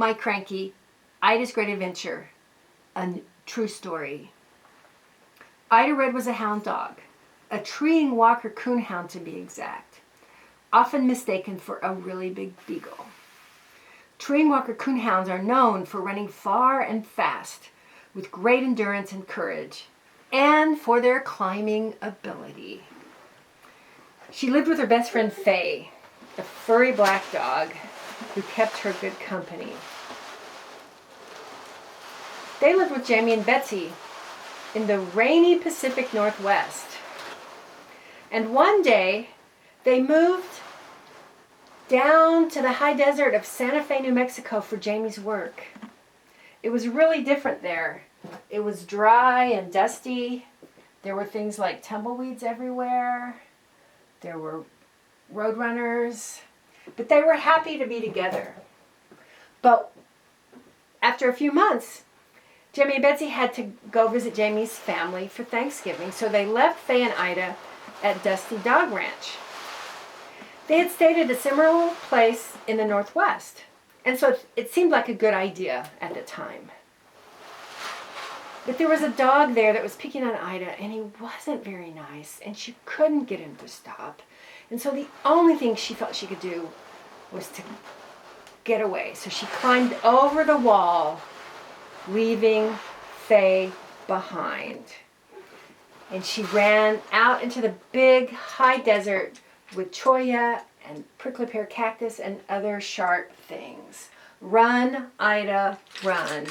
My Crankie, Ida's Great Adventure, a true story. Ida Red was a hound dog, a treeing Walker Coonhound to be exact, often mistaken for a really big beagle. Treeing Walker Coonhounds are known for running far and fast with great endurance and courage, and for their climbing ability. She lived with her best friend Faye, a furry black dog who kept her good company. They lived with Jamie and Betsy in the rainy Pacific Northwest. And one day, they moved down to the high desert of Santa Fe, New Mexico for Jamie's work. It was really different there. It was dry and dusty. There were things like tumbleweeds everywhere. There were roadrunners. But they were happy to be together. But after a few months, Jamie and Betsy had to go visit Jamie's family for Thanksgiving, so they left Faye and Ida at Dusty Dog Ranch. They had stayed at a similar place in the Northwest, and so it seemed like a good idea at the time. But there was a dog there that was picking on Ida, and he wasn't very nice, and she couldn't get him to stop. And so the only thing she felt she could do was to get away. So she climbed over the wall, leaving Faye behind. And she ran out into the big high desert with cholla and prickly pear cactus and other sharp things. Run, Ida, run.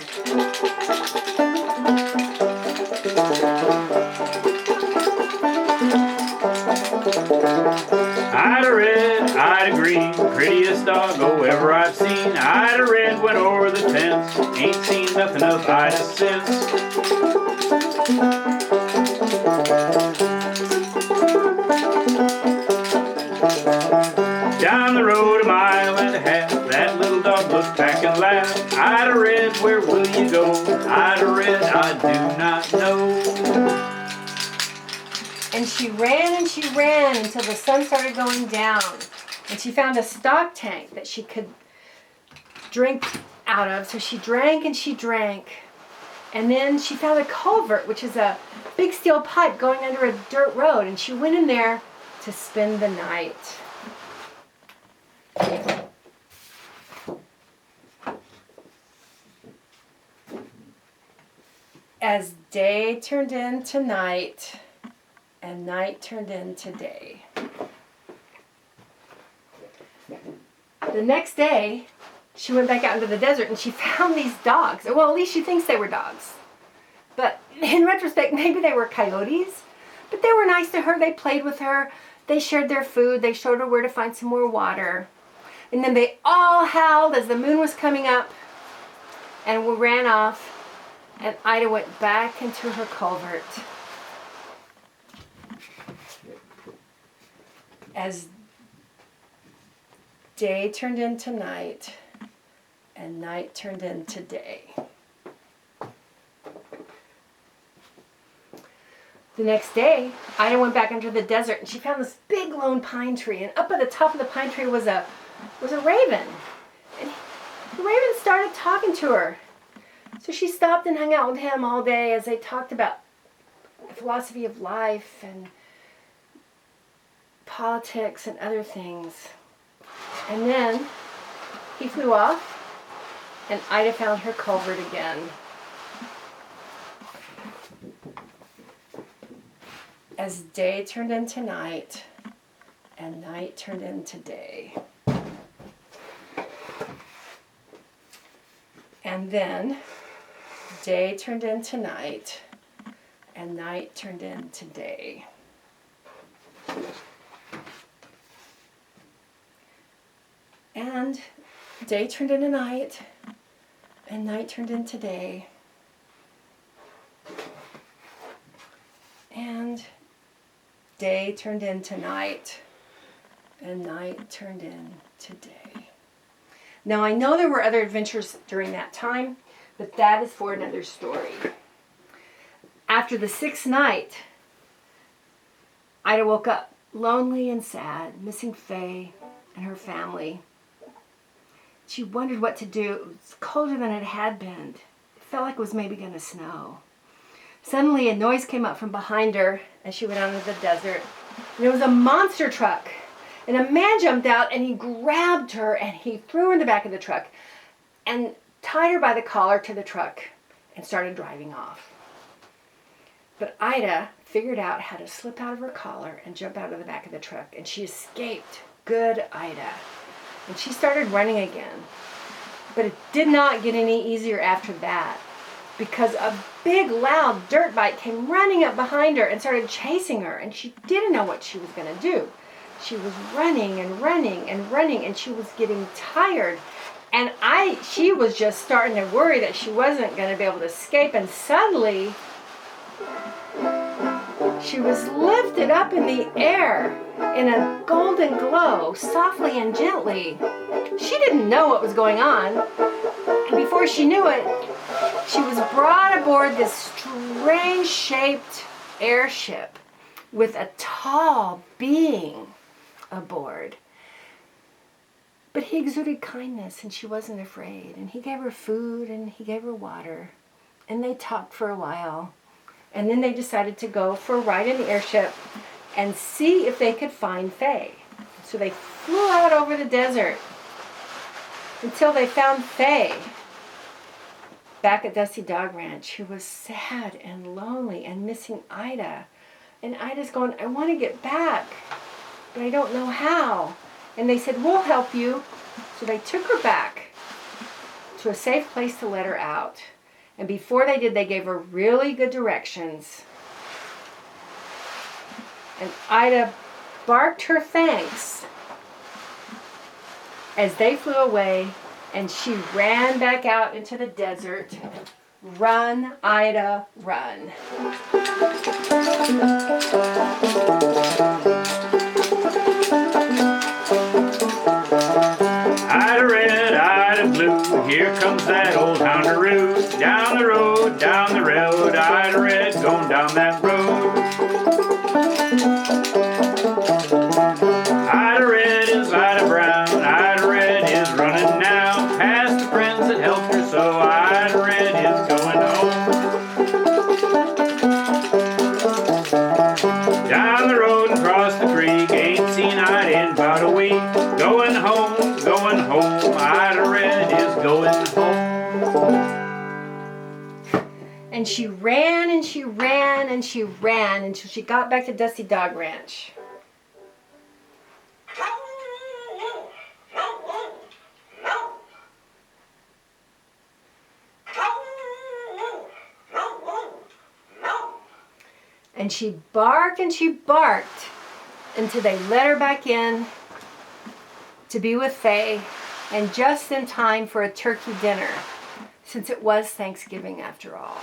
Ida Red, Ida Green, prettiest doggo ever I've seen. Ida Red went over the fence, ain't seen nothing of Ida since. Down the road a mile and a half, that little dog looked back and laughed. Ida Red, where will you go? Ida Red, I do not know. And she ran until the sun started going down. And she found a stock tank that she could drink out of. So she drank and she drank. And then she found a culvert, which is a big steel pipe going under a dirt road. And she went in there to spend the night. As day turned into night, and night turned into day. The next day, she went back out into the desert and she found these dogs. Well, at least she thinks they were dogs. But in retrospect, maybe they were coyotes. But they were nice to her. They played with her. They shared their food. They showed her where to find some more water. And then they all howled as the moon was coming up. And we ran off. And Ida went back into her culvert. As day turned into night, and night turned into day. The next day, Ida went back into the desert, and she found this big lone pine tree. And up at the top of the pine tree was a raven. And the raven started talking to her. So she stopped and hung out with him all day as they talked about the philosophy of life and politics and other things. And then he flew off, and Ida found her culvert again. As day turned into night, and night turned into day. And then day turned into night, and night turned into day. And day turned into night, and night turned into day. And day turned into night, and night turned into day. Now, I know there were other adventures during that time, but that is for another story. After the sixth night, Ida woke up lonely and sad, missing Faye and her family. She wondered what to do. It was colder than it had been. It felt like it was maybe going to snow. Suddenly, a noise came up from behind her as she went out into the desert. And it was a monster truck. And a man jumped out and he grabbed her and he threw her in the back of the truck and tied her by the collar to the truck and started driving off. But Ida figured out how to slip out of her collar and jump out of the back of the truck, and she escaped. Good Ida. And she started running again. But it did not get any easier after that, because a big loud dirt bike came running up behind her and started chasing her, and she didn't know what she was going to do. She was running and running and running, and she was getting tired. And she was just starting to worry that she wasn't going to be able to escape, and suddenly she was lifted up in the air in a golden glow, softly and gently. She didn't know what was going on, and before she knew it, she was brought aboard this strange-shaped airship with a tall being aboard. But he exuded kindness, and she wasn't afraid. And he gave her food, and he gave her water. And they talked for a while. And then they decided to go for a ride in the airship and see if they could find Faye. So they flew out over the desert until they found Faye back at Dusty Dog Ranch, who was sad and lonely and missing Ida. And Ida's going, I want to get back, but I don't know how. And they said, we'll help you. So they took her back to a safe place to let her out. And before they did, they gave her really good directions. And Ida barked her thanks as they flew away, and she ran back out into the desert. Run, Ida, run. Ida red, Ida blue, here comes that old houndaroo. Down the road, Ida red, going down that road. Ida red is Ida brown, Ida red is running now. Past the friends that helped her so, Ida red is going home. Down the road and across the creek, ain't seen Ida in about a week. Going home, Ida red is going home. And she ran and she ran and she ran until she got back to Dusty Dog Ranch. And she barked until they let her back in to be with Faye, and just in time for a turkey dinner, since it was Thanksgiving after all.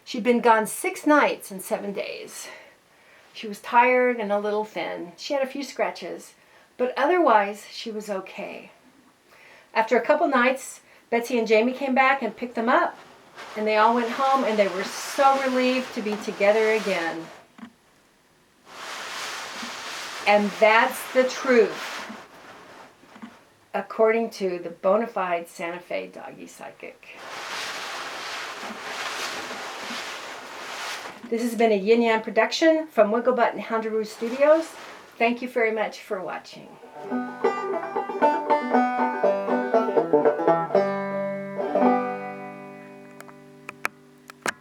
She'd been gone 6 nights and 7 days. She was tired and a little thin. She had a few scratches, but otherwise she was okay. After a couple nights, Betsy and Jamie came back and picked them up, and they all went home, and they were so relieved to be together again. And that's the truth, according to the bona fide Santa Fe doggy psychic. This has been a Yin Yang production from Wigglebutt and Houndaroo Studios. Thank you very much for watching.